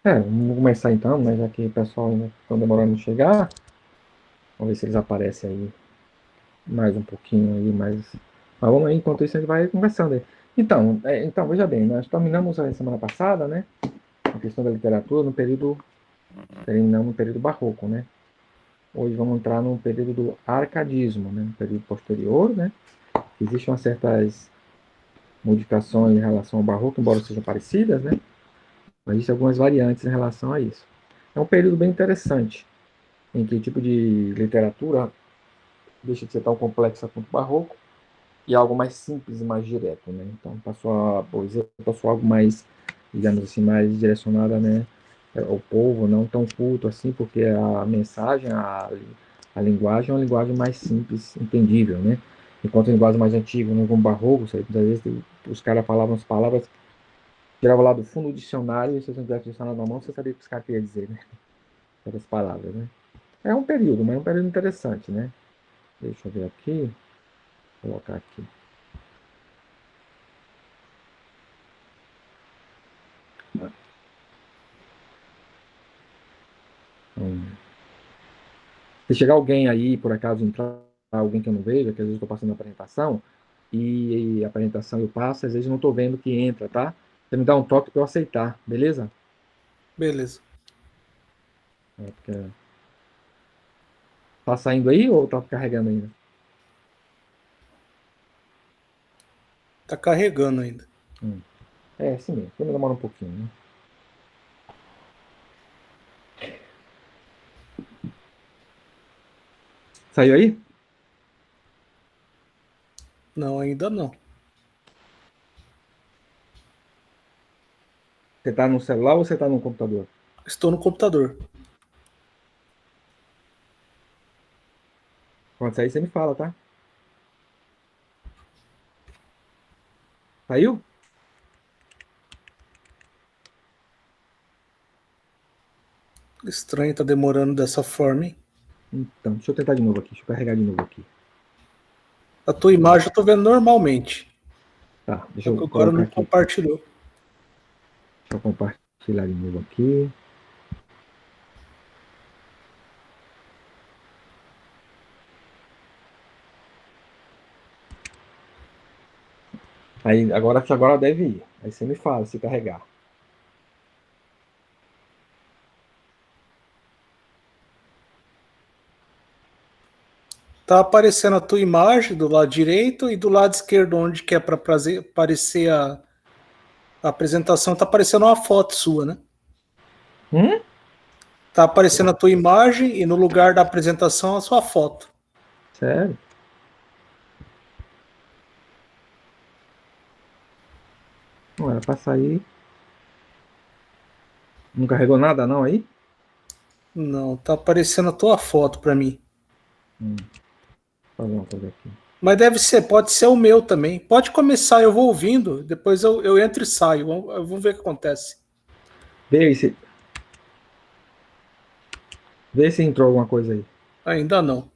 Vamos começar então, né, já que o pessoal ainda estão demorando a chegar. Vamos ver se eles aparecem aí mais um pouquinho aí, mas vamos aí, enquanto isso a gente vai conversando aí. Então, veja bem, nós terminamos a semana passada, né, a questão da literatura terminamos no período barroco, né? Hoje vamos entrar no período do arcadismo, né, no período posterior, né? Existem umas certas modificações em relação ao barroco, embora sejam parecidas, né? Mas existem algumas variantes em relação a isso. É um período bem interessante, em que tipo de literatura deixa de ser tão complexa quanto o barroco e algo mais simples e mais direto, né? Então a poesia passou algo mais, digamos assim, mais direcionada, né, ao povo, não tão culto assim, porque a mensagem, a linguagem é uma linguagem mais simples, entendível, né? Enquanto a linguagem mais antiga, né, como barroco, sabe? Muitas vezes os caras falavam as palavras, tiravam lá do fundo do dicionário, e se você não tivesse o dicionário na mão, você sabia o que os caras queriam dizer, né? Aquelas palavras, né? É um período, mas é um período interessante, né? Deixa eu ver aqui, vou colocar aqui. Hum. Se chegar alguém aí, por acaso entrar alguém que eu não vejo, que às vezes eu estou passando a apresentação, e a apresentação eu passo, às vezes eu não estou vendo que entra, tá? Você me dá um toque para eu aceitar, beleza? Beleza. Porque tá saindo aí ou tá carregando ainda? Tá carregando ainda. Hum. É, assim mesmo, sempre demora um pouquinho, né? Saiu aí? Não, ainda não. Você tá no celular ou você tá no computador? Estou no computador. Quando sair, você me fala, tá? Saiu? Estranho, tá demorando dessa forma, hein? Então, deixa eu tentar de novo aqui, deixa eu carregar de novo aqui. A tua imagem eu tô vendo normalmente. Tá, deixa Só que eu agora colocar não aqui. compartilhou. Deixa eu compartilhar de novo aqui. Aí, agora deve ir. Aí você me fala se carregar. Tá aparecendo a tua imagem do lado direito e do lado esquerdo, onde que é para aparecer a apresentação, tá aparecendo uma foto sua, né? Hum? Tá aparecendo a tua imagem e no lugar da apresentação a sua foto. Sério? Não era pra sair. Não carregou nada não aí? Não, tá aparecendo a tua foto para mim. Hum, fazer uma coisa aqui. Mas deve ser, pode ser o meu também. Pode começar, eu vou ouvindo, depois eu entro e saio. Vamos ver o que acontece. Vê aí se, vê se entrou alguma coisa aí. Ainda não.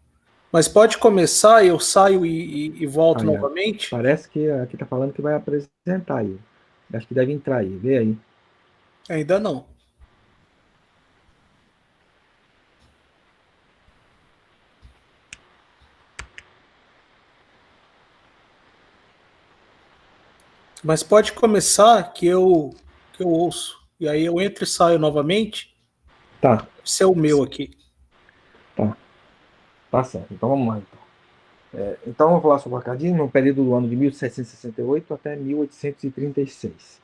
Mas pode começar, eu saio e volto Aí, ó. novamente? Parece que aqui tá falando que vai apresentar aí. Acho que deve entrar aí. Vê aí. Ainda não. Mas pode começar que eu ouço. E aí eu entro e saio novamente. Tá, Deve ser o meu aqui. tá. Tá certo. Então vamos lá, então. Então vamos falar sobre o arcadismo no período do ano de 1768 até 1836.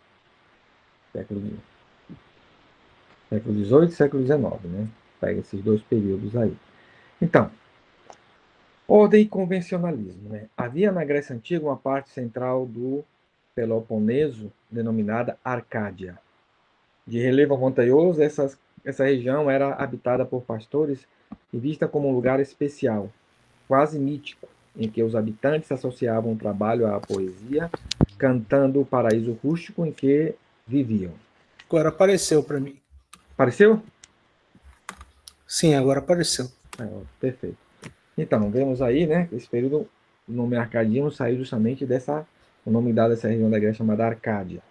Século, século XVIII e século XIX, né? Pega esses dois períodos aí. Então, ordem e convencionalismo, né? Havia na Grécia Antiga uma parte central do Peloponeso denominada Arcádia. De relevo montanhoso, essa região era habitada por pastores e vista como um lugar especial, quase mítico, em que os habitantes associavam o trabalho à poesia, cantando o paraíso rústico em que viviam. Agora apareceu para mim. Pareceu? Sim, agora apareceu. Perfeito. Então, vemos aí, né, esse período, o nome arcadiano saiu justamente dessa, o nome dado a essa região da Grécia chamada Arcádia,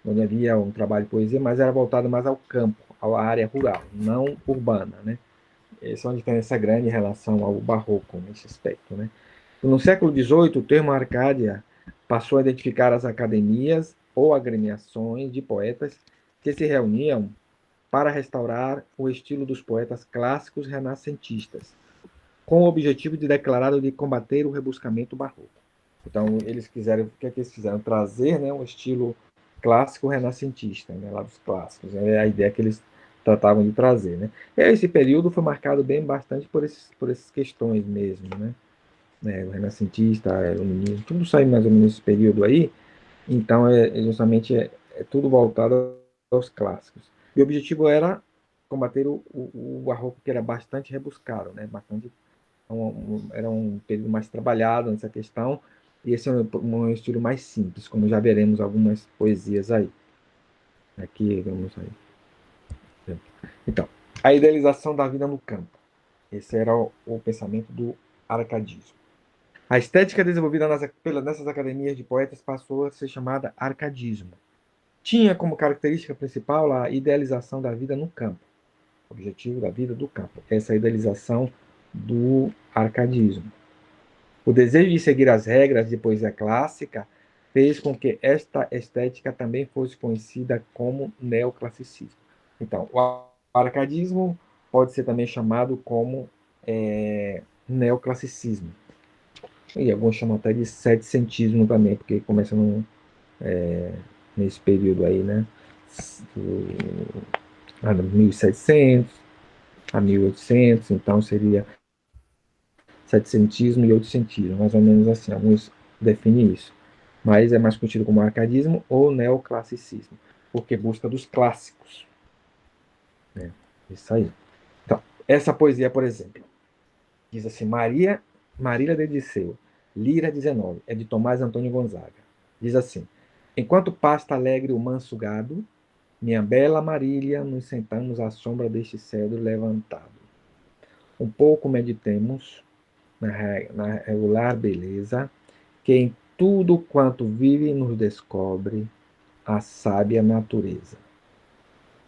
onde havia um trabalho de poesia, mas era voltado mais ao campo, à área rural, não urbana, né? Essa é uma diferença grande em relação ao barroco nesse aspecto, né? No século XVIII, o termo Arcádia passou a identificar as academias ou agremiações de poetas que se reuniam para restaurar o estilo dos poetas clássicos renascentistas, com o objetivo de declarado de combater o rebuscamento barroco. Então, eles quiseram, o que é que eles fizeram? Trazer, né, um estilo clássico renascentista, né, lá dos clássicos. É a ideia que eles tratavam de trazer, né? E esse período foi marcado bem bastante por essas questões mesmo, né? O renascentista, o iluminismo, tudo sai mais ou menos nesse período aí. Então, justamente é tudo voltado aos clássicos. E o objetivo era combater o barroco, que era bastante rebuscado, né? Bastante, era um período mais trabalhado nessa questão, e esse é um estilo mais simples, como já veremos algumas poesias aí. Aqui, vamos aí. Então, a idealização da vida no campo. Esse era o pensamento do arcadismo. A estética desenvolvida nessas academias de poetas passou a ser chamada arcadismo. Tinha como característica principal a idealização da vida no campo, objetivo da vida do campo, essa idealização do arcadismo. O desejo de seguir as regras de poesia clássica fez com que esta estética também fosse conhecida como neoclassicismo. Então, o arcadismo pode ser também chamado como neoclassicismo. E alguns chamam até de setecentismo também, porque começa nesse período aí, né? Do 1700 a 1800, então seria setecentismo e oitocentismo, mais ou menos assim, alguns definem isso. Mas é mais conhecido como arcadismo ou neoclassicismo, porque busca dos clássicos. Né? Isso aí. Então, essa poesia, por exemplo, diz assim, Marília de Disseu, Lira 19, é de Tomás Antônio Gonzaga. Diz assim, enquanto pasta alegre o manso gado, minha bela Marília, nos sentamos à sombra deste cedro levantado. Um pouco meditemos na regular beleza, que em tudo quanto vive nos descobre a sábia natureza.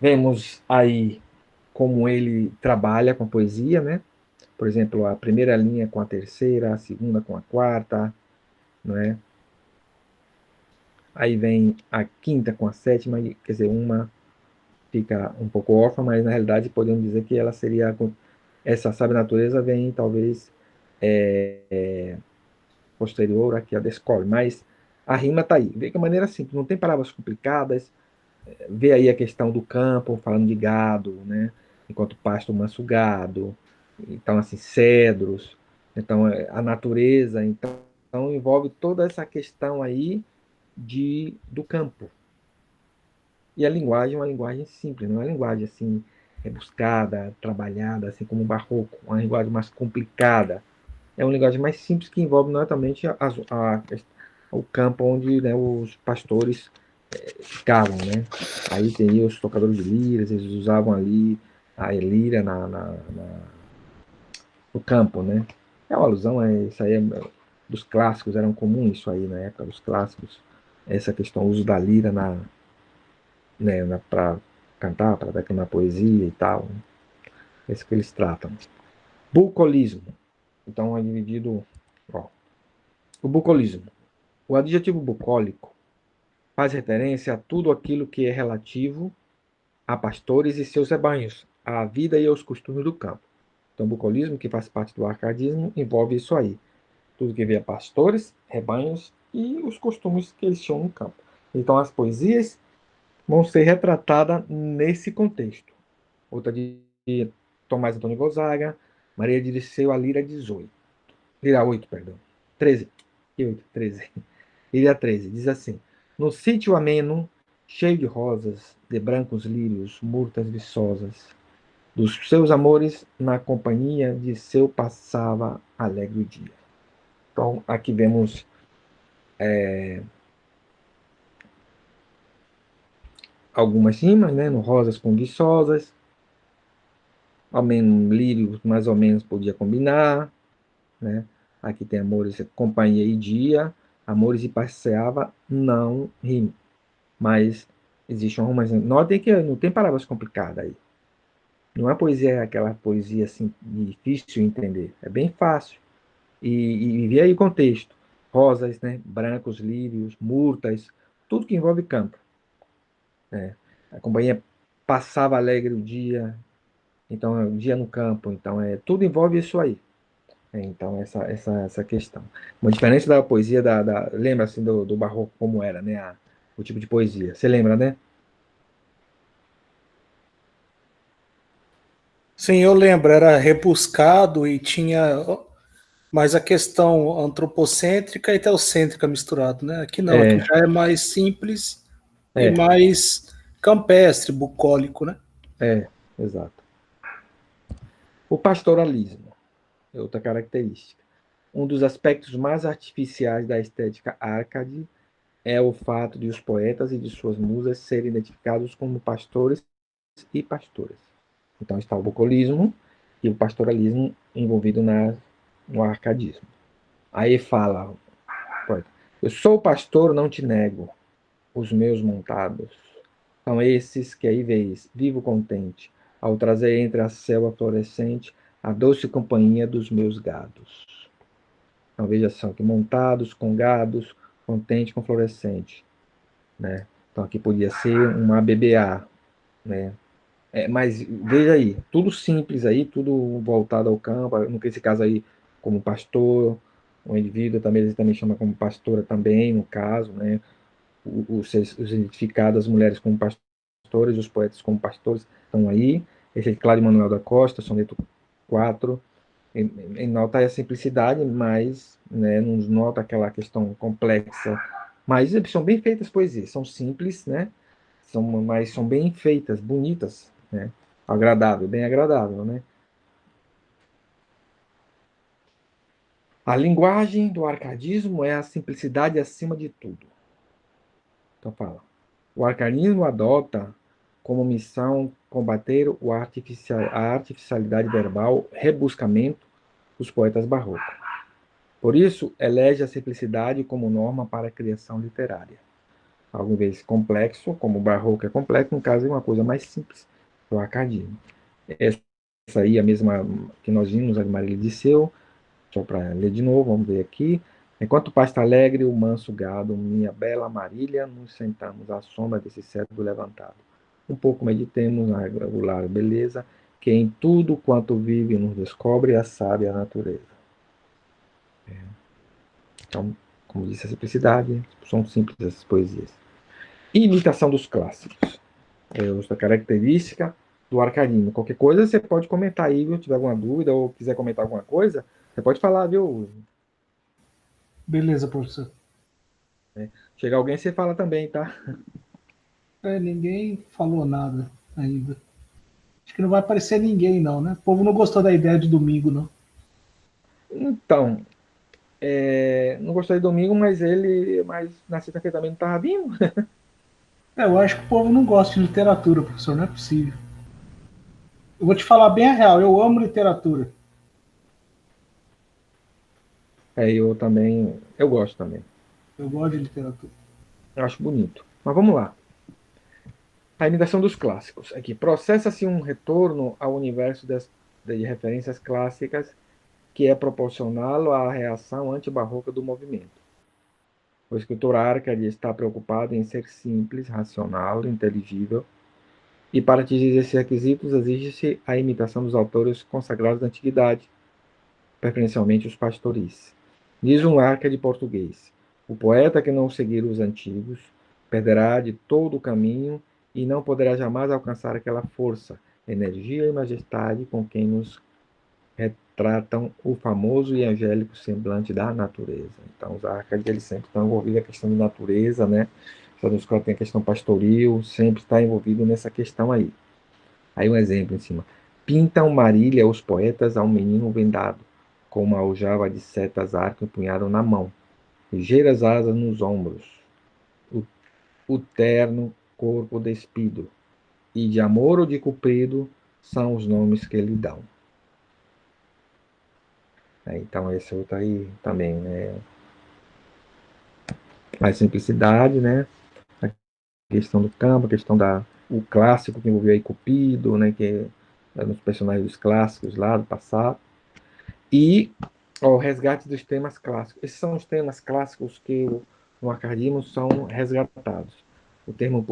Vemos aí como ele trabalha com a poesia, né? Por exemplo, a primeira linha com a terceira, a segunda com a quarta, não é? Aí vem a quinta com a sétima, quer dizer, uma fica um pouco órfã, mas na realidade podemos dizer que ela seria essa sábia natureza vem talvez posterior aqui a descobre, mas a rima está aí. Vê que é maneira simples, não tem palavras complicadas. Vê aí a questão do campo, falando de gado, né? Enquanto pasto manso gado, então assim, cedros, então a natureza, então envolve toda essa questão aí do campo. E a linguagem é uma linguagem simples, não é uma linguagem assim rebuscada, trabalhada, assim como o barroco, uma linguagem mais complicada. É uma linguagem mais simples que envolve exatamente o campo onde, né, os pastores ficavam, né? Aí tem os tocadores de liras, eles usavam ali a lira no campo, né? É uma alusão, isso aí dos clássicos, eram comum isso aí na época dos clássicos, essa questão, o uso da lira para cantar, para declamar poesia e tal. É isso que eles tratam. Bucolismo. Então é dividido. Ó, o bucolismo. O adjetivo bucólico faz referência a tudo aquilo que é relativo a pastores e seus rebanhos, à vida e aos costumes do campo. Então, o bucolismo, que faz parte do arcadismo, envolve isso aí. Tudo que vê a pastores, rebanhos e os costumes que eles tinham no campo. Então, as poesias vão ser retratadas nesse contexto. Outra de Tomás Antônio Gonzaga, Maria de Dirceu, a Lira 18. Lira 8, perdão. 13. E 8, 13. Lira 13. Diz assim: no sítio ameno, cheio de rosas, de brancos lírios, murtas viçosas, dos seus amores, na companhia de seu passava alegre o dia. Então, aqui vemos algumas rimas, né? No rosas com viçosas, ao menos lírios, mais ou menos podia combinar, né? Aqui tem amores, companhia e dia, amores e passeava, não rima, mas existe uma romance. Notem que não tem palavras complicadas aí. Não é poesia, aquela poesia assim difícil de entender. É bem fácil. E vê aí o contexto. Rosas, né? Brancos, lírios, murtas, tudo que envolve campo. Né? A companhia passava alegre o dia, então é o dia no campo, então tudo envolve isso aí. Então essa questão. Uma diferença da poesia lembra assim do barroco como era, né? O tipo de poesia. Você lembra, né? Sim, eu lembro, era rebuscado e tinha mais a questão antropocêntrica e teocêntrica misturado, né? Aqui não, aqui É, já é mais simples e é, mais campestre, bucólico, né? exato. O pastoralismo é outra característica. Um dos aspectos mais artificiais da estética Arcade é o fato de os poetas e de suas musas serem identificados como pastores e pastoras. Então está o bucolismo e o pastoralismo envolvido no arcadismo. Aí fala, poeta, eu sou pastor, não te nego, os meus montados. São esses que aí vês, vivo contente, ao trazer entre a selva florescente a doce companhia dos meus gados. Então veja só, que montados com gados, contente com florescente, né? Então aqui podia ser uma ABBA, né? Mas veja aí, tudo simples aí, tudo voltado ao campo, nesse caso aí, como pastor, o indivíduo também, ele também chama como pastora também, no caso, né? Os identificados, as mulheres como pastores, os poetas como pastores, estão aí. Esse é Cláudio Manuel da Costa, soneto 4, em nota a simplicidade, mas né, não nota aquela questão complexa. Mas são bem feitas poesias, são simples, né? Mas são bem feitas, bonitas, né? Agradável, bem agradável, né? A linguagem do arcadismo é a simplicidade acima de tudo. Então fala. O arcanismo adota como missão combater a artificialidade verbal, rebuscamento dos poetas barrocos. Por isso, elege a simplicidade como norma para a criação literária. Algo vez complexo, como o barroco é complexo, no caso é uma coisa mais simples, o arcadismo. Essa aí é a mesma que nós vimos, a de Marília de Seu, só para ler de novo, vamos ver aqui. Enquanto pasta alegre, o manso gado, minha bela Marília, nos sentamos à sombra desse cedro levantado. Um pouco meditemos na regular beleza, que em tudo quanto vive nos descobre a sábia natureza. Então, como disse, a simplicidade, são simples essas poesias. Imitação dos clássicos. É outra característica do arcanismo. Qualquer coisa você pode comentar aí, viu? Se tiver alguma dúvida ou quiser comentar alguma coisa, você pode falar, viu? Beleza, professor. Chegar alguém, você fala também, tá? Ninguém falou nada ainda. Acho que não vai aparecer ninguém, não, né? O povo não gostou da ideia de domingo, não. Então, não gostei de domingo, mas na sexta-feira também não estava vindo. Eu acho que o povo não gosta de literatura, professor, não é possível. Eu vou te falar bem a real, eu amo literatura. Eu também, eu gosto também. Eu gosto de literatura. Eu acho bonito. Mas vamos lá. A imitação dos clássicos. Aqui, processa-se um retorno ao universo de referências clássicas que é proporcional à reação antibarroca do movimento. O escritor Arcade está preocupado em ser simples, racional, inteligível, e para atingir esses requisitos exige-se a imitação dos autores consagrados da antiguidade, preferencialmente os pastoris. Diz um Arcade português: o poeta que não seguir os antigos perderá de todo o caminho e não poderá jamais alcançar aquela força, energia e majestade com quem nos retratam o famoso e angélico semblante da natureza. Então, os arcades eles sempre estão envolvidos na questão de natureza, né? Essa escola tem a questão pastoril, sempre está envolvido nessa questão aí. Aí um exemplo em cima. Pintam Marília os poetas a um menino vendado, com uma aljava de setas arco empunhado na mão, ligeiras asas nos ombros, o, o terno corpo despido, e de amor ou de cupido são os nomes que lhe dão. Então, esse outro aí também, né? Mais simplicidade, né? A questão do campo, a questão o clássico que envolveu aí Cupido, né? Que nos personagens clássicos lá do passado, e o resgate dos temas clássicos. Esses são os temas clássicos que no arcadismo são resgatados. O termo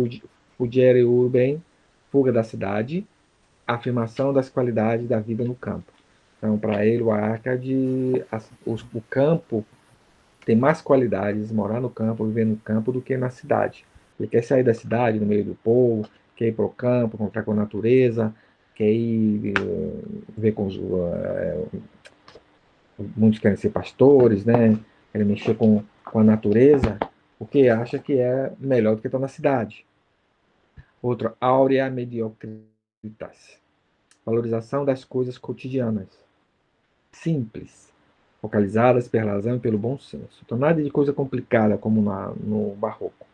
fugere urbem, fuga da cidade, afirmação das qualidades da vida no campo. Então, para ele, o Arcade, o campo tem mais qualidades, morar no campo, viver no campo, do que na cidade. Ele quer sair da cidade, no meio do povo, quer ir para o campo, encontrar com a natureza, quer ir ver com os. Muitos querem ser pastores, né? Querem mexer com a natureza, porque acha que é melhor do que estar na cidade. Outro, aurea mediocritas. Valorização das coisas cotidianas, simples, focalizadas pela razão e pelo bom senso. Então, nada de coisa complicada como no barroco.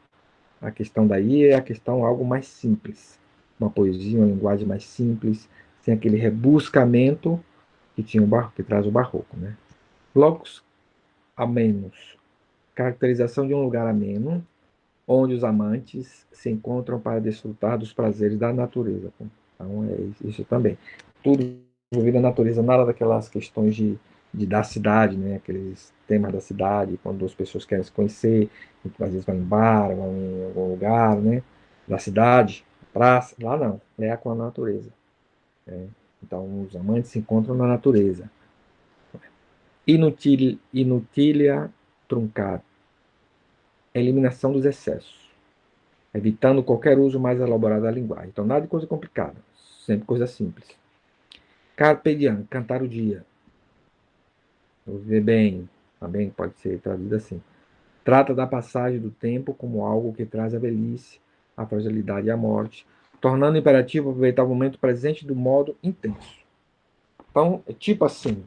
A questão daí é a questão algo mais simples. Uma poesia, uma linguagem mais simples, sem aquele rebuscamento que tinha o barroco, que traz o barroco, né? Locus amenos. Caracterização de um lugar ameno, onde os amantes se encontram para desfrutar dos prazeres da natureza. Então, é isso também. Tudo envolvido na natureza, nada daquelas questões da cidade, né? Aqueles temas da cidade, quando as pessoas querem se conhecer, às vezes vão em bar, vão em algum lugar, né? Da cidade, praça, lá não, é com a natureza. Né? Então, os amantes se encontram na natureza. Inutilia truncar, eliminação dos excessos, evitando qualquer uso mais elaborado da linguagem. Então, nada de coisa complicada, sempre coisa simples. Carpe diem, cantar o dia. Viver bem, também pode ser traduzido assim. Trata da passagem do tempo como algo que traz a velhice, a fragilidade e a morte, tornando imperativo aproveitar o momento presente do modo intenso. Então, é tipo assim,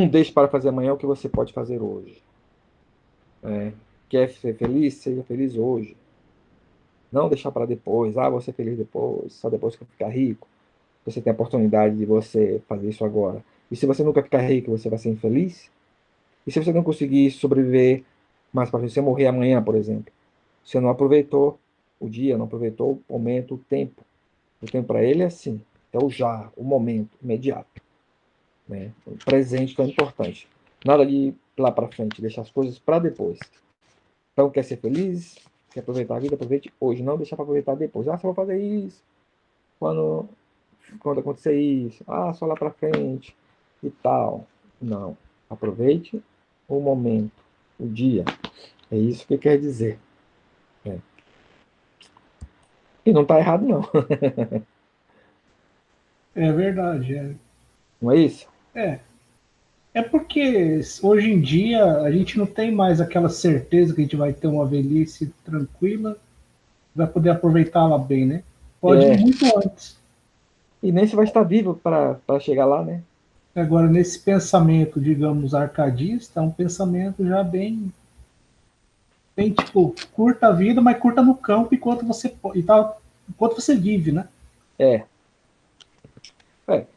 deixe para fazer amanhã o que você pode fazer hoje. Quer ser feliz? Seja feliz hoje. Não deixar para depois. Vou ser feliz depois, só depois que eu ficar rico. Você tem a oportunidade de você fazer isso agora. E se você nunca ficar rico, você vai ser infeliz? E se você não conseguir sobreviver mais para você morrer amanhã, por exemplo? Você não aproveitou o dia, não aproveitou o momento, o tempo. O tempo para ele é assim, é o já, o momento, imediato. Né? O presente que é importante. Nada de ir lá para frente, deixar as coisas para depois. Então, quer ser feliz? Quer aproveitar a vida? Aproveite hoje, não deixar para aproveitar depois. Só vou fazer isso quando, quando acontecer isso. Só lá para frente e tal. Não. Aproveite o momento, o dia. É isso que quer dizer. É. E não está errado, não. É verdade. Não é isso? É, é porque hoje em dia a gente não tem mais aquela certeza que a gente vai ter uma velhice tranquila, vai poder aproveitá-la bem, né? Pode ir É. muito antes. E nem se vai estar vivo para chegar lá, né? Agora, nesse pensamento, digamos, arcadista, é um pensamento já bem tipo, curta a vida, mas curta no campo enquanto você vive, né? É.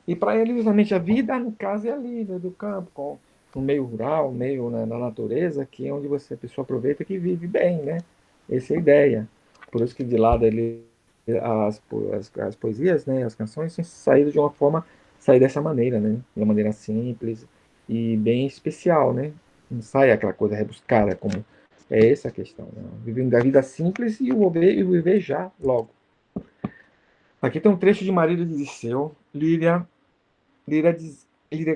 E para ele, justamente, a vida, no caso, é ali, né, do campo, no meio rural, meio, né, na natureza, que é onde a pessoa aproveita que vive bem, né? Essa é a ideia. Por isso que de lado ele, as poesias, né, as canções, são saídas de uma forma, sair dessa maneira, né? De uma maneira simples e bem especial, né? Não sai aquela coisa rebuscada, como é essa a questão, né? Vivendo a vida simples e o viver já, logo. Aqui tem um trecho de Marília de Dirceu, Líria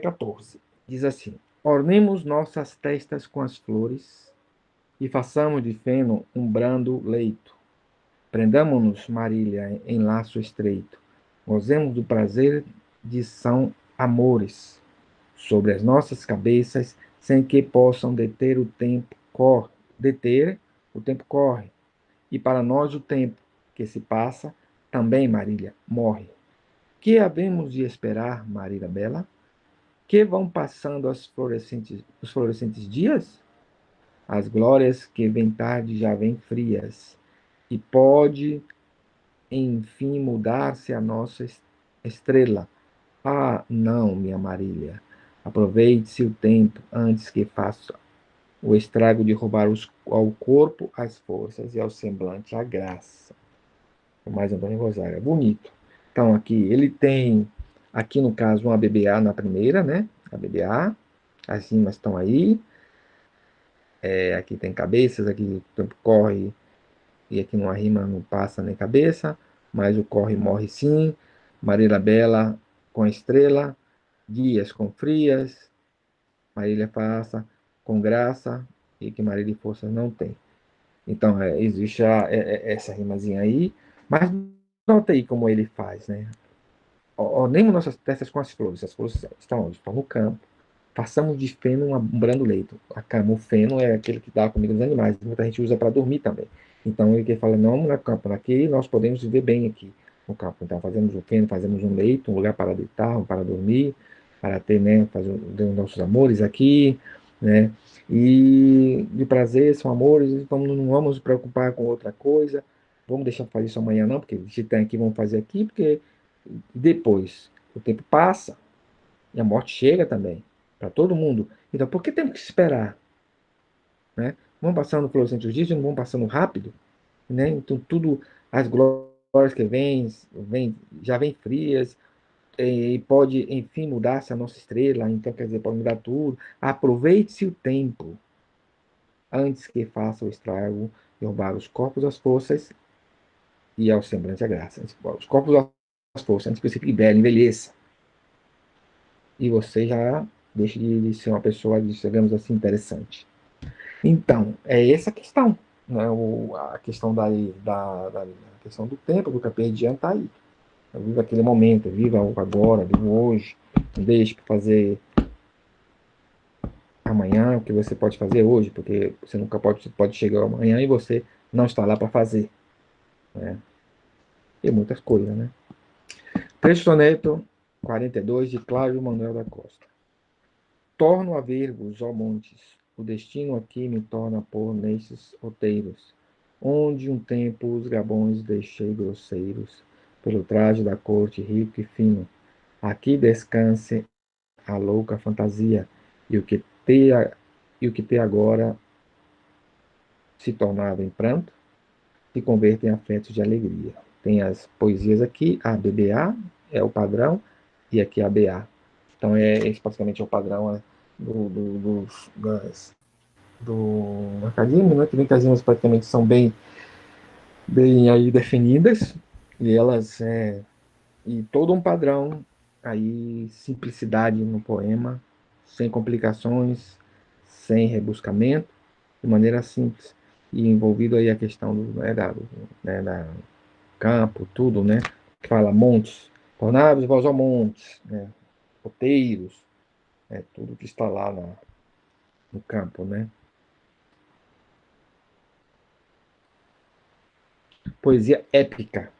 14. Diz assim: ornemos nossas testas com as flores e façamos de feno um brando leito. Prendamo-nos, Marília, em laço estreito. Gozemos do prazer de são amores sobre as nossas cabeças, sem que possam deter o tempo corre. Deter, o tempo corre. E para nós o tempo que se passa, também, Marília, morre. Que havemos de esperar, Marília Bela? Que vão passando os florescentes dias? As glórias que vêm tarde já vêm frias, e pode, enfim, mudar-se a nossa estrela. Não, minha Marília, aproveite-se o tempo antes que faça o estrago de roubar ao corpo as forças e ao semblante a graça. Tomás Antônio Gonzaga. Bonito. Então, aqui, ele tem, aqui no caso, uma BBA na primeira, né? A BBA. As rimas estão aí. Aqui tem cabeças, aqui o tempo corre, e aqui numa rima não passa nem cabeça, mas o corre morre sim. Marília Bela com estrela, Dias com frias, Marília passa com graça, e que Marília de forças não tem. Então, existe essa rimazinha aí, mas nota aí como ele faz, né? Ornemos nossas testas com as flores. As flores estão onde? Estão no campo. Façamos de feno um brando leito. A cama, o feno é aquele que dá comida aos animais. Muita gente usa para dormir também. Então ele fala, não, no campo, aqui nós podemos viver bem aqui no campo. Então fazemos o feno, fazemos um leito, um lugar para deitar, para dormir, para ter, né, fazer os nossos amores aqui, né? E de prazer são amores, então não vamos nos preocupar com outra coisa. Vamos deixar fazer isso amanhã não, porque se tem aqui, vamos fazer aqui, porque depois o tempo passa e a morte chega também para todo mundo. Então, por que temos que esperar? Né? Vão passando pelos centros dias, não vão passando rápido, né? Então, tudo, as glórias que já vêm frias, e pode, enfim, mudar-se a nossa estrela, então, quer dizer, pode mudar tudo. Aproveite-se o tempo, antes que faça o estrago, e roubar os corpos às forças e ao semblante à graça. Os corpos às forças, antes que você fique velho, envelheça. E você já deixa de ser uma pessoa, digamos assim, interessante. Então, é essa a questão, né? A questão da questão do tempo, do carpe está aí. Viva aquele momento, viva o agora, viva o hoje. Não deixe para fazer amanhã o que você pode fazer hoje, porque você nunca pode chegar amanhã e você não está lá para fazer. Né? E muitas coisas, né? Trecho soneto 42 de Cláudio Manuel da Costa. Torno a ver-vos, ó montes, o destino aqui me torna pôr nesses outeiros, onde um tempo os gabões deixei grosseiros, pelo traje da corte rico e fino. Aqui descanse a louca fantasia, e o que te, e o que te agora se tornava em pranto, se converte em afetos de alegria. Tem as poesias aqui, a BBA é o padrão, e aqui a BA. Então, esse basicamente é o padrão do acadêmico, né? Que vem que as rimas praticamente são bem aí definidas, e elas e todo um padrão aí, simplicidade no poema, sem complicações, sem rebuscamento, de maneira simples, e envolvido aí a questão da campo, tudo, né? Que fala montes, tornados vós ao montes, né? Roteiros, tudo que está lá no campo, né? Poesia épica.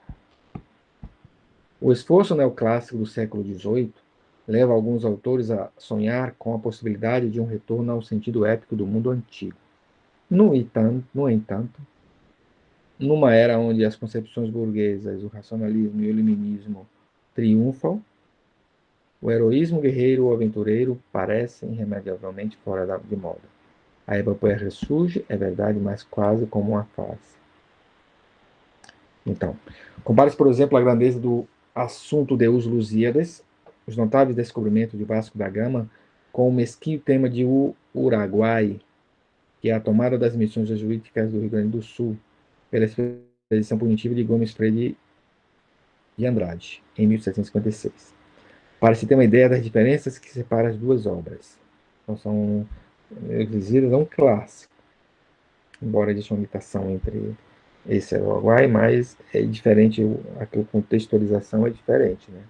O esforço neoclássico do século XVIII leva alguns autores a sonhar com a possibilidade de um retorno ao sentido épico do mundo antigo. No entanto, numa era onde as concepções burguesas, o racionalismo e o iluminismo triunfam, o heroísmo guerreiro ou aventureiro parecem irremediavelmente fora de moda. A epopeia ressurge, é verdade, mas quase como uma farsa. Então, compare-se, por exemplo, a grandeza do assunto de Os Lusíadas, os notáveis descobrimentos de Vasco da Gama, com o mesquinho tema de Uruguai, que é a tomada das missões jesuíticas do Rio Grande do Sul, pela expedição punitiva de Gomes Freire de Andrade, em 1756. Para se ter uma ideia das diferenças que separam as duas obras. Então, são Lusíadas é um clássico, embora exista uma imitação entre esse é o Uruguai, mas é diferente, a contextualização é diferente, né?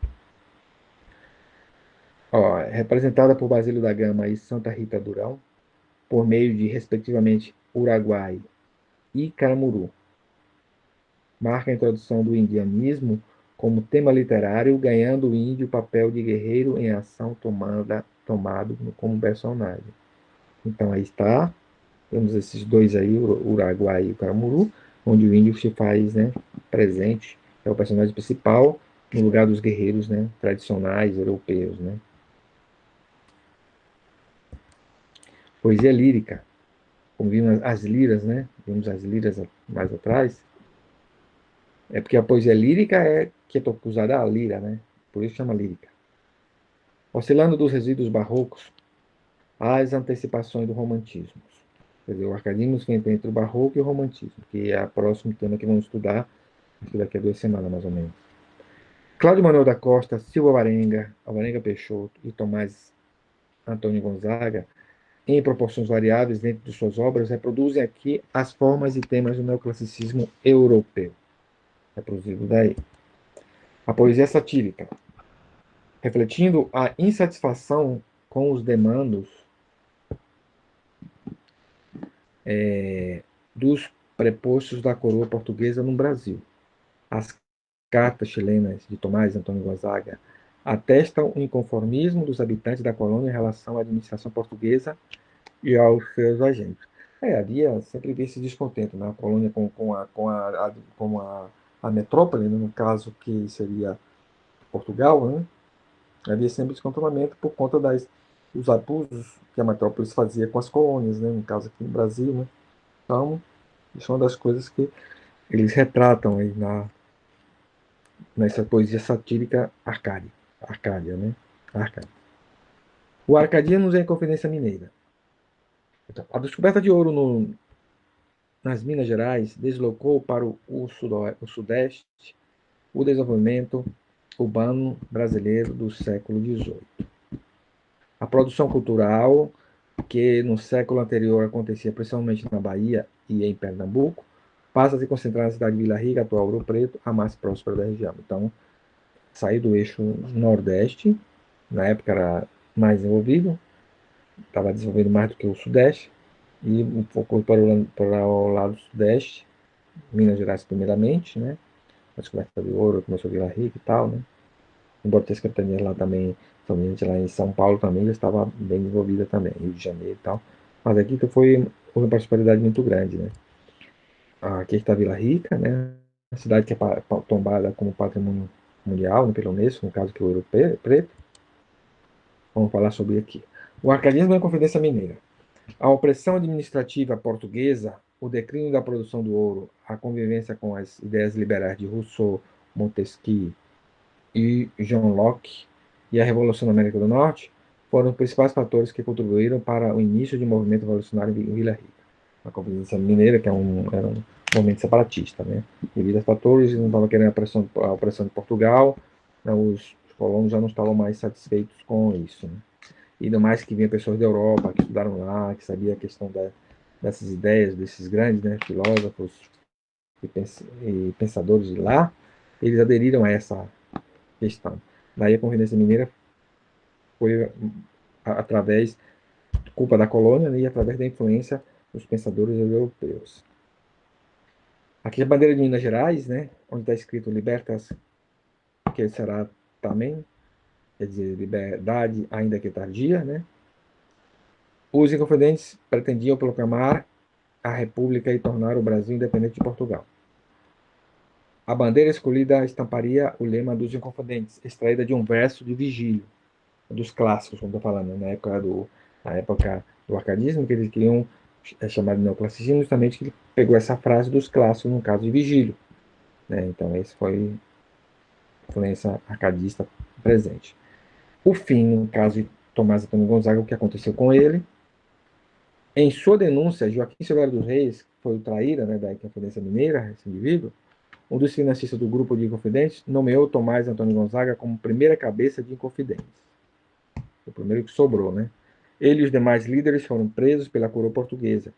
Ó, representada por Basílio da Gama e Santa Rita Durão, por meio de, respectivamente, Uruguai e Caramuru. Marca a introdução do indianismo como tema literário, ganhando o índio o papel de guerreiro em ação tomado como personagem. Então aí está, temos esses dois aí, o Uruguai e o Caramuru, onde o índio se faz, né, presente, é o personagem principal, no lugar dos guerreiros, né, tradicionais europeus, né. Poesia lírica, como vimos as liras, né, vimos as liras mais atrás, É porque a poesia lírica é que é usada a lira, né? Por isso chama lírica. Oscilando dos resíduos barrocos às antecipações do romantismo. Quer dizer, o arcadismo fica entre o barroco e o romantismo, que é o próximo tema que vamos estudar daqui a 2 semanas, mais ou menos. Cláudio Manuel da Costa, Silva Varenga, Alvarenga Peixoto e Tomás Antônio Gonzaga, em proporções variáveis dentro de suas obras, reproduzem aqui as formas e temas do neoclassicismo europeu. Reproduzido daí. A poesia satírica, refletindo a insatisfação com os demandos dos prepostos da coroa portuguesa no Brasil. As cartas chilenas de Tomás Antônio Gonzaga atestam o inconformismo dos habitantes da colônia em relação à administração portuguesa e aos seus agentes. Havia sempre esse descontento na colônia com a metrópole, né, no caso que seria Portugal, né? Havia sempre descontentamento por conta dos abusos que a metrópole fazia com as colônias, né? No caso aqui no Brasil, né? Então, isso é uma das coisas que eles retratam aí nessa poesia satírica arcádia, né? Arcádia. O Arcadianos é a Inconfidência Mineira. Então, a descoberta de ouro nas Minas Gerais deslocou para o Sudeste o desenvolvimento urbano brasileiro do século XVIII. A produção cultural, que no século anterior acontecia principalmente na Bahia e em Pernambuco, passa a se concentrar na cidade de Vila Rica, atual Ouro Preto, a mais próspera da região. Então, sair do eixo Nordeste, na época era mais desenvolvido, estava desenvolvendo mais do que o Sudeste, e focou para o lado Sudeste, Minas Gerais primeiramente, né? A descoberta de ouro começou a Vila Rica e tal, né? Embora tenha as capitanias lá também, somente lá em São Paulo também, já estava bem desenvolvida também, Rio de Janeiro e tal. Mas aqui foi uma prosperidade muito grande, né? Aqui está Vila Rica, né? A cidade que é tombada como patrimônio mundial, né, pela Unesco, no caso que é o Ouro Preto. Vamos falar sobre aqui. O arcadismo é a Confidência Mineira. A opressão administrativa portuguesa, o declínio da produção do ouro, a convivência com as ideias liberais de Rousseau, Montesquieu e John Locke e a Revolução da América do Norte foram os principais fatores que contribuíram para o início de um movimento revolucionário em Vila Rica. A Conferência Mineira, que era um movimento separatista, né? Devido a fatores, não estava querendo a opressão de Portugal, né? Os colonos já não estavam mais satisfeitos com isso, né? E ainda mais que vinha pessoas da Europa, que estudaram lá, que sabiam a questão dessas ideias, desses grandes, né, filósofos e pensadores de lá, eles aderiram a essa questão. Daí a Conferência Mineira foi através, culpa da colônia, né, e através da influência dos pensadores europeus. Aqui a bandeira de Minas Gerais, né, onde está escrito Libertas, que será também, quer dizer, liberdade ainda que tardia, né? Os inconfidentes pretendiam proclamar a República e tornar o Brasil independente de Portugal. A bandeira escolhida estamparia o lema dos inconfidentes, extraída de um verso de Vigílio, dos clássicos, como estou falando, na época do arcadismo, que eles queriam chamar de neoclassicismo, justamente que ele pegou essa frase dos clássicos, no caso de Vigílio. Né? Então, esse foi a influência arcadista presente. O fim, no caso de Tomás Antônio Gonzaga, o que aconteceu com ele. Em sua denúncia, Joaquim Silveira dos Reis, que foi o traíra, né, da Inconfidência Mineira, esse indivíduo, um dos financistas do grupo de Inconfidentes, nomeou Tomás Antônio Gonzaga como primeira cabeça de Inconfidentes. O primeiro que sobrou, né? Ele e os demais líderes foram presos pela coroa portuguesa.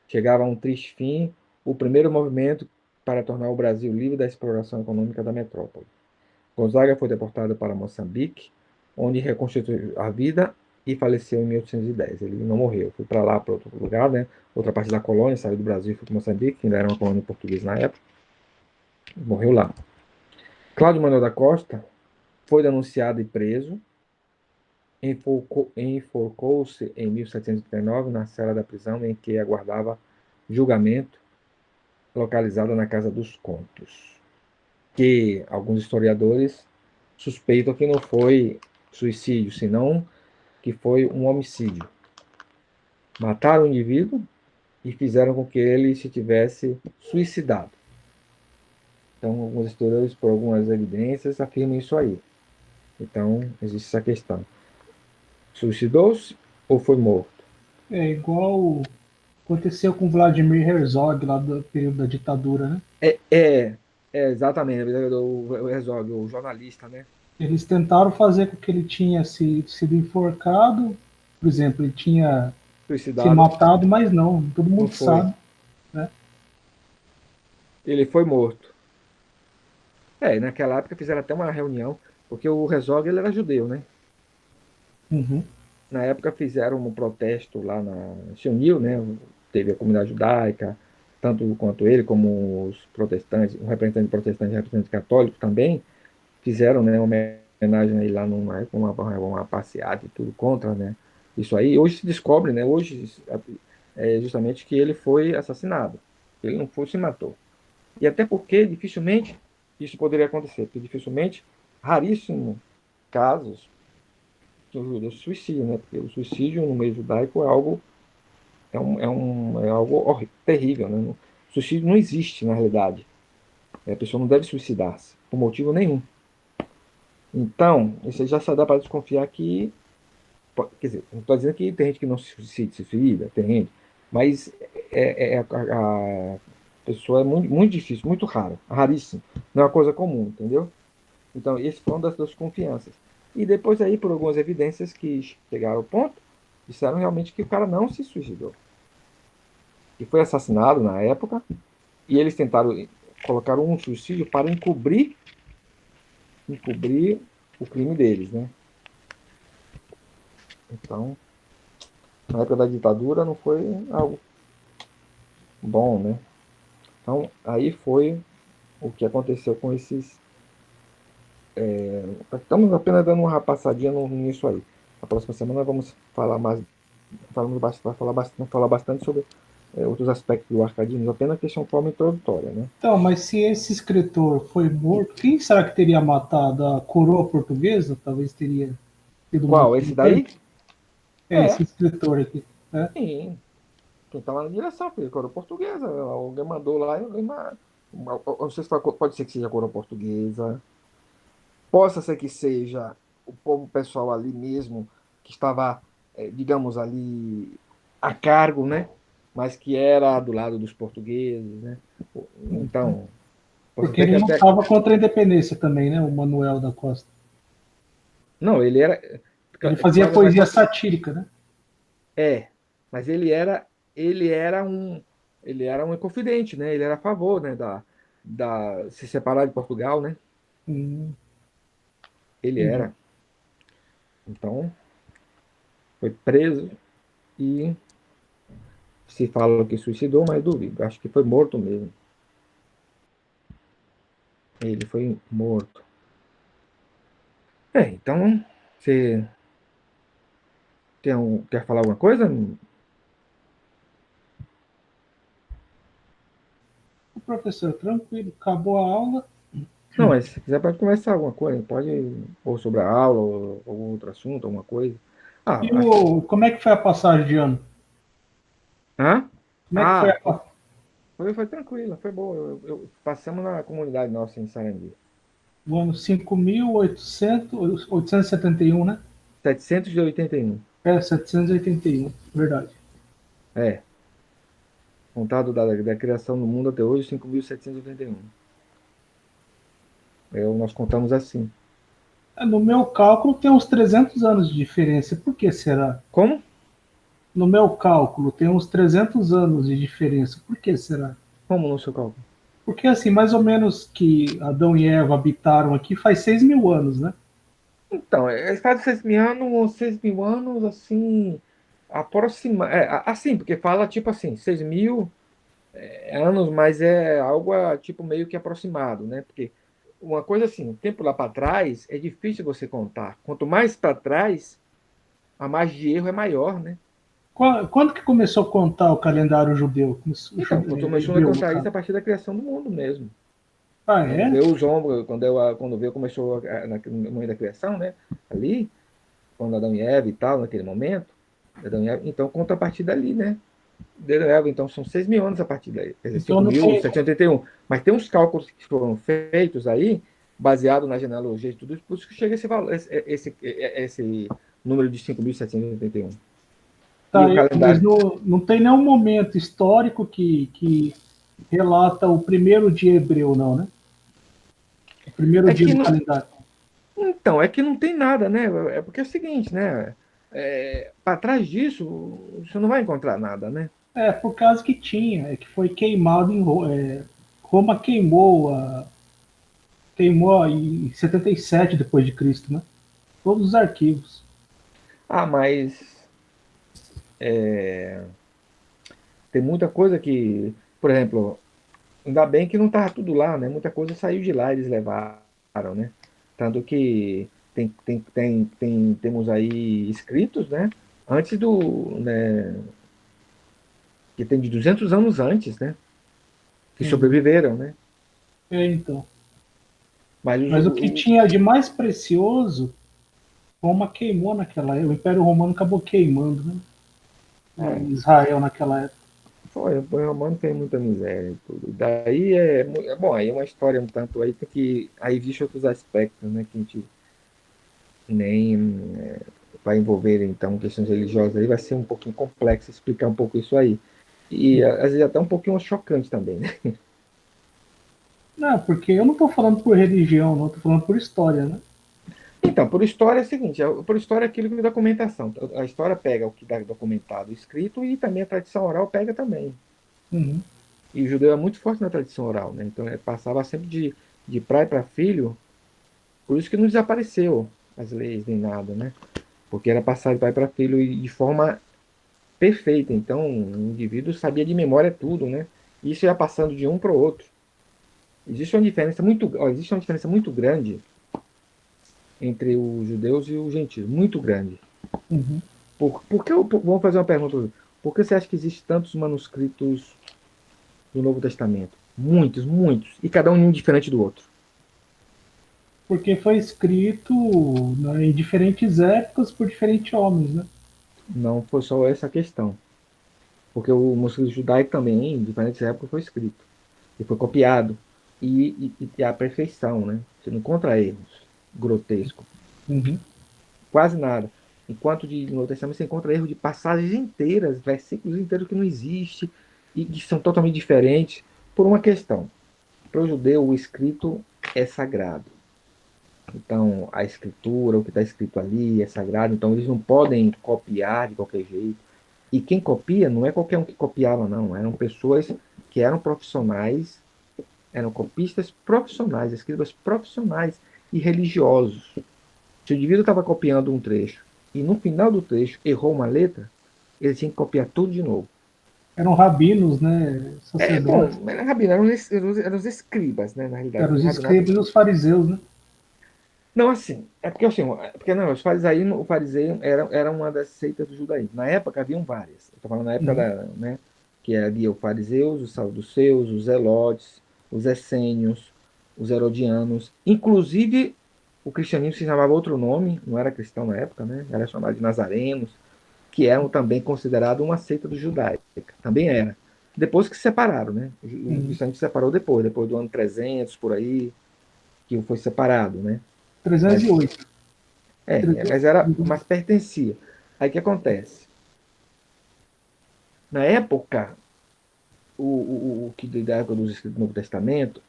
Chegava a um triste fim o primeiro movimento para tornar o Brasil livre da exploração econômica da metrópole. Gonzaga foi deportado para Moçambique, onde reconstituiu a vida e faleceu em 1810. Ele não morreu, foi para lá, para outro lugar, né? Outra parte da colônia, saiu do Brasil e foi para Moçambique, que ainda era uma colônia portuguesa na época. Morreu lá. Cláudio Manuel da Costa foi denunciado e preso. Enforcou-se em 1739 na cela da prisão em que aguardava julgamento, localizada na Casa dos Contos, que alguns historiadores suspeitam que não foi suicídio, senão que foi um homicídio. Mataram o indivíduo e fizeram com que ele se tivesse suicidado. Então, alguns historiadores, por algumas evidências, afirmam isso aí. Então, existe essa questão. Suicidou-se ou foi morto? É igual aconteceu com Vladimir Herzog lá do período da ditadura, né? É, é, exatamente, o Herzog, o jornalista, né? Eles tentaram fazer com que ele tinha sido enforcado, por exemplo, ele tinha se Suicidado, matado, mas não, todo não mundo foi. sabe, né? Ele foi morto. Naquela época fizeram até uma reunião, porque o Herzog ele era judeu, né? Uhum. Na época fizeram um protesto lá se uniu, né? Teve a comunidade judaica, tanto quanto ele, como os protestantes, o representante protestante e o representante católico também, fizeram, né, uma homenagem aí lá uma passeata e tudo contra, né? Isso aí, hoje se descobre, né? Hoje é justamente que ele foi assassinado. Ele não foi, se matou. E até porque dificilmente isso poderia acontecer, porque dificilmente, raríssimo casos que os judeus se suicidam, né? Porque o suicídio no meio judaico é algo terrível, né? O suicídio não existe na realidade. A pessoa não deve suicidar-se por motivo nenhum. Então, isso aí já só dá para desconfiar que, quer dizer, não estou dizendo que tem gente que não se suicida, tem gente, mas a pessoa é muito, muito difícil, muito raro, raríssimo, não é uma coisa comum, entendeu? Então, esse foi uma das desconfianças. E depois aí, por algumas evidências que chegaram ao ponto, disseram realmente que o cara não se suicidou, que foi assassinado na época, e eles tentaram colocar um suicídio para encobrir o crime deles, né? Então, na época da ditadura não foi algo bom, né? Então, aí foi o que aconteceu com esses. Estamos apenas dando uma passadinha nisso aí. Na próxima semana vamos falar mais, falar bastante sobre outros aspectos do arcadismo, apenas que são forma introdutória, né? Então, mas se esse escritor foi morto, quem será que teria matado? A coroa portuguesa? Talvez teria sido um Qual? Esse daí? motivo. É, esse É, escritor aqui, né? sim. Quem está lá na direção, foi a coroa portuguesa. Alguém mandou lá e alguém. Não sei se pode ser que seja a coroa portuguesa. Possa ser que seja o povo pessoal ali mesmo, que estava, digamos, ali a cargo, né? Mas que era do lado dos portugueses, né? Então, posso Porque até que ele até. lutava contra a independência também, né? O Manuel da Costa. Não, ele era. Ele fazia Mas poesia só que. satírica, né? É, mas ele era um. Ele era um confidente, né? Ele era a favor, né? Se separar de Portugal, né? Ele Entendi. era. Então, foi preso e se fala que suicidou, mas duvido. Acho que foi morto mesmo. Ele foi morto. Então, você quer falar alguma coisa? O professor, tranquilo, acabou a aula. Não, mas se quiser para conversar alguma coisa, pode, ou sobre a aula, ou algum outro assunto, alguma coisa. E Acho que. como é que foi a passagem de ano? Hã? Como é que foi Ah, a foi tranquila, foi boa. Passamos na comunidade nossa em Sarandi. o ano 5.871, né? 781. É, 781, verdade. É, contado da criação do mundo até hoje, 5.781. Nós contamos assim. É, no meu cálculo tem uns 300 anos de diferença. Por que será? Como? No meu cálculo tem uns 300 anos de diferença. Por que será? Como no seu cálculo? Porque assim, mais ou menos que Adão e Eva habitaram aqui faz 6.000 anos, né? Então, faz 6 mil anos, assim, assim, porque fala, tipo assim, 6.000 anos, mas é algo, tipo, meio que aproximado, né? Porque uma coisa assim, o tempo lá para trás é difícil você contar. Quanto mais para trás, a margem de erro é maior, né? Quando que começou a contar o calendário judeu? Então, quando começou a Hebreu, no contar isso caso. a partir da criação do mundo mesmo. Ah, Quando é? veio os homens, quando veio, começou no momento da criação, né? Ali, quando Adão e Eva e tal, naquele momento, Adão e Eva, então conta a partir dali, né? Então são 6.000 anos a partir daí, quer dizer, Então não tem. 5.781. Mas tem uns cálculos que foram feitos aí, baseado na genealogia e tudo isso, por isso que chega esse valor, esse número de 5.781. E Tá, o mas calendário. não tem nenhum momento histórico que relata o primeiro dia hebreu, não, né? O primeiro É dia que do não, calendário. então, é que não tem nada, né? É porque é o seguinte, né? Para trás disso, você não vai encontrar nada, né? É, por causa que tinha, é que foi queimado em Roma queimou em 77 depois de Cristo, né? Todos os arquivos. Ah, mas tem muita coisa que, por exemplo, ainda bem que não estava tudo lá, né? Muita coisa saiu de lá, eles levaram, né? Tanto que temos aí escritos, né? Antes né? Que tem de 200 anos antes, né? Que Uhum. sobreviveram, né? É, então. Mas Mas o que tinha de mais precioso, Roma queimou naquela época. O Império Romano acabou queimando, né? é, Israel naquela época. foi, o romano tem muita miséria e tudo. Daí bom, aí é uma história um tanto aí tem que aí existe outros aspectos, né, que a gente nem vai envolver então questões religiosas aí vai ser um pouquinho complexo explicar um pouco isso aí. E às vezes até um pouquinho chocante também, né? Não, porque eu não estou falando por religião, não, estou falando por história, né? Então, por história é o seguinte, por história é aquilo que é documentação. A história pega o que está documentado, escrito, e também a tradição oral pega também. Uhum. E o judeu é muito forte na tradição oral, né? Então, passava sempre de pai para filho. Por isso que não desapareceu as leis nem nada, né? Porque era passado de pai para filho e de forma perfeita. Então, o indivíduo sabia de memória tudo, né? E isso ia passando de um para o outro. Existe uma diferença muito grande entre os judeus e os gentios, muito grande. Uhum. Vamos fazer uma pergunta. Por que você acha que existem tantos manuscritos do Novo Testamento? Muitos, muitos. E cada um diferente do outro. Porque foi escrito, né, em diferentes épocas por diferentes homens, né? Não foi só essa questão. Porque o manuscrito judaico também, em diferentes épocas, foi escrito. E foi copiado. E a perfeição, né? Você não encontra erros grotescos. Uhum. Quase nada. Enquanto no Novo Testamento você encontra erro de passagens inteiras, versículos inteiros que não existem e que são totalmente diferentes por uma questão. Para o judeu, o escrito é sagrado. Então, a escritura, o que está escrito ali é sagrado. Então, eles não podem copiar de qualquer jeito. E quem copia não é qualquer um que copiava, não. Eram pessoas que eram profissionais, eram copistas profissionais, escribas profissionais e religiosos. Se o indivíduo estava copiando um trecho e no final do trecho errou uma letra, ele tinha que copiar tudo de novo. Eram rabinos, né? Bom, Sacerdotes. Rabino, eram os escribas, né, na realidade. Eram Porque os Rabinato. escribas e os fariseus, né? Não, assim, porque não, o fariseu era uma das seitas do judaísmo. Na época haviam várias. Estou falando na época Uhum. né, que havia os fariseus, os saduceus, os zelotes, os essênios, os herodianos. Inclusive, o cristianismo se chamava outro nome, não era cristão na época, né? Era chamado de nazarenos, que eram também considerados uma seita do judaica. Também era. Depois que se separaram, né? O Uhum. cristianismo se separou depois do ano 300, por aí, que foi separado, né? Mas 308. 300. mas pertencia. Aí o que acontece? Na época, o que da época dos escritos do Novo Testamento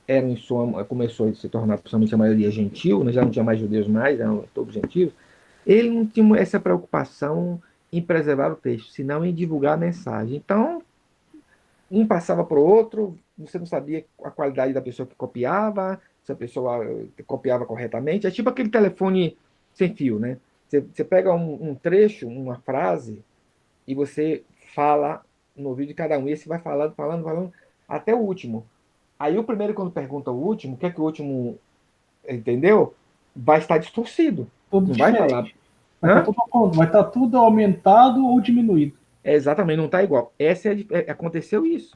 eram em sua, começou a se tornar principalmente a maioria gentil, né? Já não tinha mais judeus mais, eram todos gentios. Ele não tinha essa preocupação em preservar o texto, senão em divulgar a mensagem. Então, um passava para o outro, você não sabia a qualidade da pessoa que copiava, se a pessoa copiava corretamente. É tipo aquele telefone sem fio, né? Você pega um trecho, uma frase, e você fala no ouvido de cada um. E esse vai falando, falando, falando, até o último. Aí o primeiro, quando pergunta o último, o que é que o último entendeu? Vai estar distorcido. Tudo Não vai falar. diferente. Hã? Vai estar tudo aumentado ou diminuído. Exatamente, não está igual. Aconteceu isso.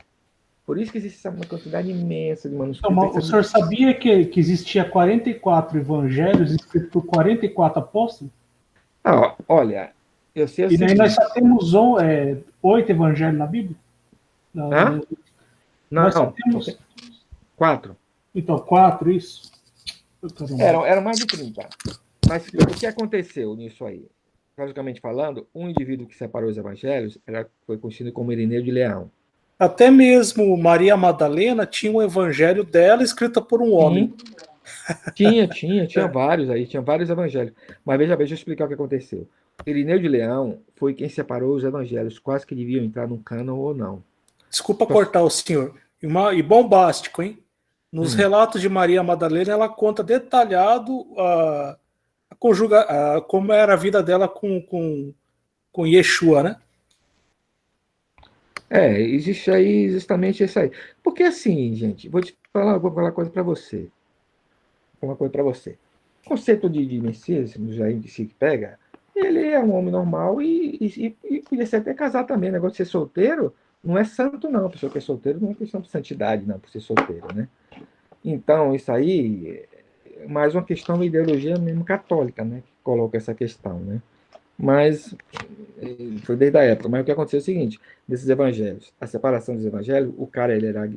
Por isso que existe uma quantidade imensa de manuscritos. Então, o senhor sabia que existia 44 evangelhos escritos por 44 apóstolos? Ah, olha, Eu sei o E daí nós seguinte. só temos 8 evangelhos na Bíblia? Hã? Nós só Não, só temos, tem 4. então, 4, isso? Caramba. Eram mais de 30. Mas o que aconteceu nisso aí? Logicamente falando, um indivíduo que separou os evangelhos foi conhecido como Irineu de Leão. Até mesmo Maria Madalena tinha um evangelho dela escrito por um homem. Sim, tinha vários aí, tinha vários evangelhos. Mas veja bem, deixa eu explicar o que aconteceu. Irineu de Leão foi quem separou os evangelhos, quais que deviam entrar no cânon ou não. Desculpa cortar o senhor. E bombástico, hein? Nos Hum. relatos de Maria Madalena, ela conta detalhado como era a vida dela com Yeshua, né? Existe aí justamente isso aí. Porque assim, gente, vou falar uma coisa para você. Uma coisa para você. O conceito de Messias, já que se pega, ele é um homem normal e podia ser até casar também. O negócio de ser solteiro não é santo, não. A pessoa que é solteiro não é questão de santidade, não, por ser solteiro, né? Então, isso aí é mais uma questão da ideologia mesmo católica, né? Que coloca essa questão, né? Mas foi desde a época. Mas o que aconteceu é o seguinte: desses evangelhos, a separação dos evangelhos, o cara ele era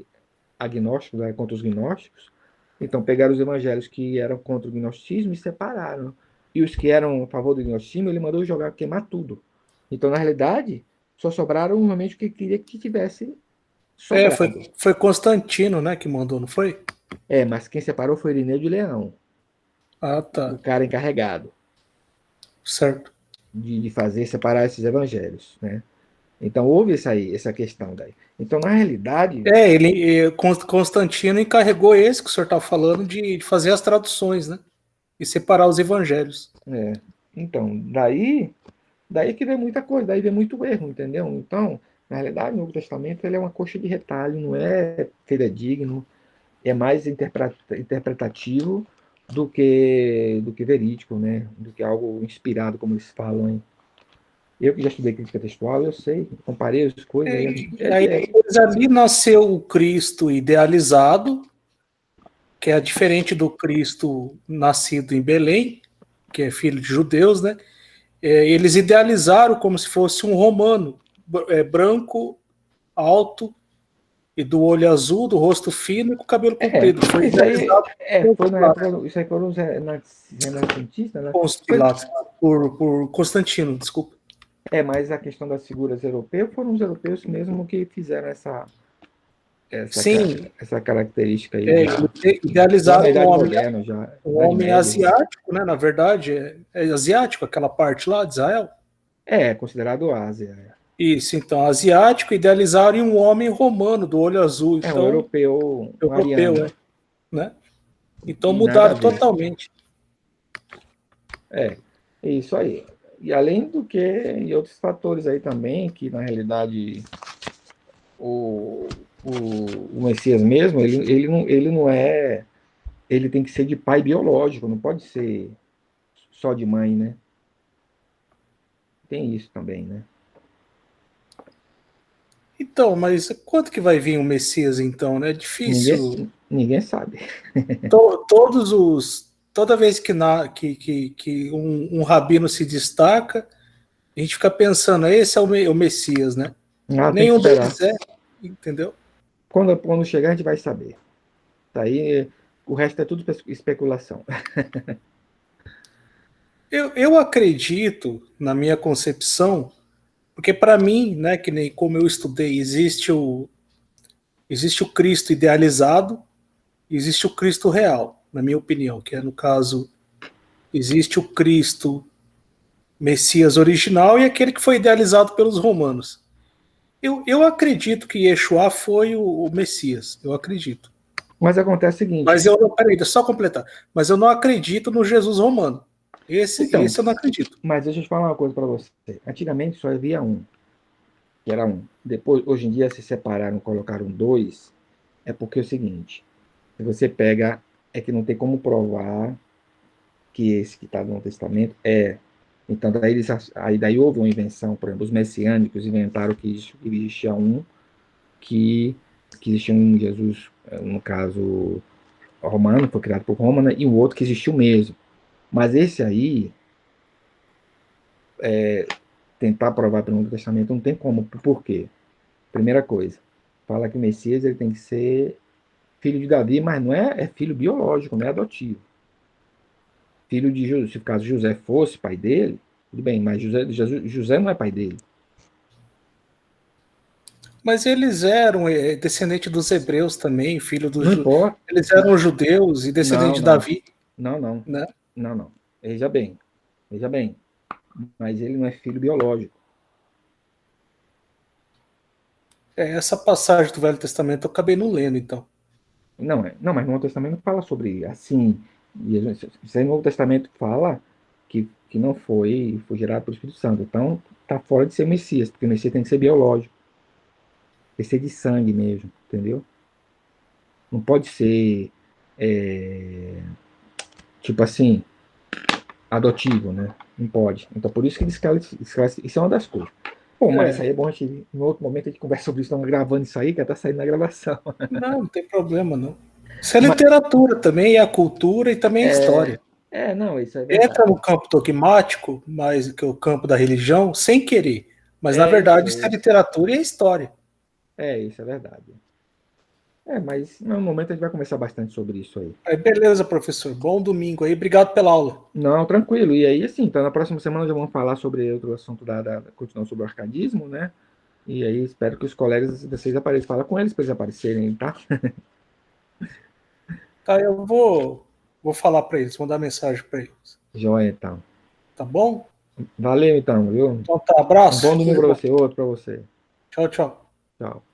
agnóstico, era contra os gnósticos. Então pegaram os evangelhos que eram contra o gnosticismo e separaram. E os que eram a favor do gnosticismo, ele mandou jogar, queimar tudo. Então, na realidade, só sobraram realmente o que queria que tivesse sobrado. Foi Constantino, né, que mandou, não foi? Mas quem separou foi Irineu de Leão, Ah, o tá. cara encarregado Certo. de fazer separar esses evangelhos, né? Então houve essa questão daí. Então, na realidade, Constantino encarregou esse que o senhor está falando de fazer as traduções, né? E separar os evangelhos. então, daí que vem muita coisa, daí vem muito erro, entendeu? Então, na realidade, o Novo Testamento ele é uma coxa de retalho, não é fidedigno, é mais interpretativo do que verídico, né? Do que algo inspirado, como eles falam. Hein? Eu que já estudei crítica textual, eu sei, comparei as coisas. E aí depois ali nasceu o Cristo idealizado, que é diferente do Cristo nascido em Belém, que é filho de judeus, né? Eles idealizaram como se fosse um romano, branco, alto e do olho azul, do rosto fino e com cabelo comprido. Foi Isso aí idealizado com os foi na Pilatos, época, isso aí foram os renascentistas, né? com os Foi, Pilatos, por Constantino, desculpa. mas a questão das figuras europeias foram os europeus mesmo que fizeram essa, Sim, essa característica aí já na idealizaram Idade Moderna, já, um Idade homem Média. asiático, né? Na verdade, é asiático aquela parte lá de Israel. Considerado Ásia. Isso, então, asiático, idealizaram um homem romano, do olho azul, Um então, europeu, um europeu, ariano. né? Então E nada a mudaram ver. totalmente. É isso aí. E além do que, e outros fatores aí também, que na realidade o, o Messias mesmo, ele não é. Ele tem que ser de pai biológico, não pode ser só de mãe, né? Tem isso também, né? Então, mas quanto que vai vir o Messias então, né? É difícil. Ninguém sabe. Toda vez que um rabino se destaca, a gente fica pensando, esse é o Messias, né? Tem que Nenhum esperar. deles é, entendeu? Quando chegar, a gente vai saber. Daí, o resto é tudo especulação. Eu acredito, na minha concepção, porque para mim, né, que nem como eu estudei, existe o Cristo idealizado, existe o Cristo real, na minha opinião, que é no caso, existe o Cristo Messias original e aquele que foi idealizado pelos romanos. Eu acredito que Yeshua foi o Messias, eu acredito. Mas acontece o seguinte. Mas eu não, peraí, deixa eu só completar. Mas eu não acredito no Jesus romano. Então, Esse eu não acredito. mas deixa eu te falar uma coisa para você. Antigamente só havia um, que era um. Depois, hoje em dia, se separaram, colocaram dois. É porque é o seguinte: se você pega, é que não tem como provar que esse que está no Testamento é. Então, daí houve uma invenção, por exemplo, os messiânicos inventaram que existia um, que, que existia um Jesus, no caso romano, foi criado por Roma, né, e o outro que existiu mesmo. Mas esse aí, tentar provar pelo Novo Testamento, não tem como. Por quê? Primeira coisa, fala que o Messias ele tem que ser filho de Davi, mas não é filho biológico, não é adotivo. Filho de José, se caso José fosse pai dele, tudo bem, mas José não é pai dele. Mas eles eram descendentes dos hebreus também, Não importa. eles eram judeus e descendentes Não, de não. Davi, Não, não. né? Não, não. Veja bem. Veja bem. Mas ele não é filho biológico. Essa passagem do Velho Testamento eu acabei não lendo, então. Não, não, mas no Novo Testamento fala sobre assim. Se no Novo Testamento fala que não foi gerado pelo Espírito Santo. Então, tá fora de ser Messias, porque o Messias tem que ser biológico. Tem que ser de sangue mesmo, entendeu? Não pode ser, é, tipo assim, adotivo, né? Não pode. Então, por isso que isso é uma das coisas. Bom, mas isso É, aí é bom a gente, em outro momento a gente conversa sobre isso, estamos gravando isso aí, que tá saindo na gravação. não, não tem problema, não. Isso é Mas, literatura também, é a cultura e também é história. não, isso é verdade. Entra no campo dogmático, mais que o campo da religião, sem querer. Mas, na Isso verdade, é isso é isso. literatura e é história. Isso é verdade. Mas no momento a gente vai conversar bastante sobre isso aí. Aí, beleza, professor. Bom domingo aí. Obrigado pela aula. Não, tranquilo. E aí, assim, então na próxima semana já vamos falar sobre outro assunto continuando sobre o arcadismo, né? E aí espero que os colegas de vocês apareçam. Fala com eles para eles aparecerem, tá? Tá, vou falar para eles, mandar mensagem para eles. Joia, então. Tá bom? Valeu, então, viu? Então tá, Um bom abraço. domingo Tudo para bom. você, outro para você. Tchau, tchau. Tchau.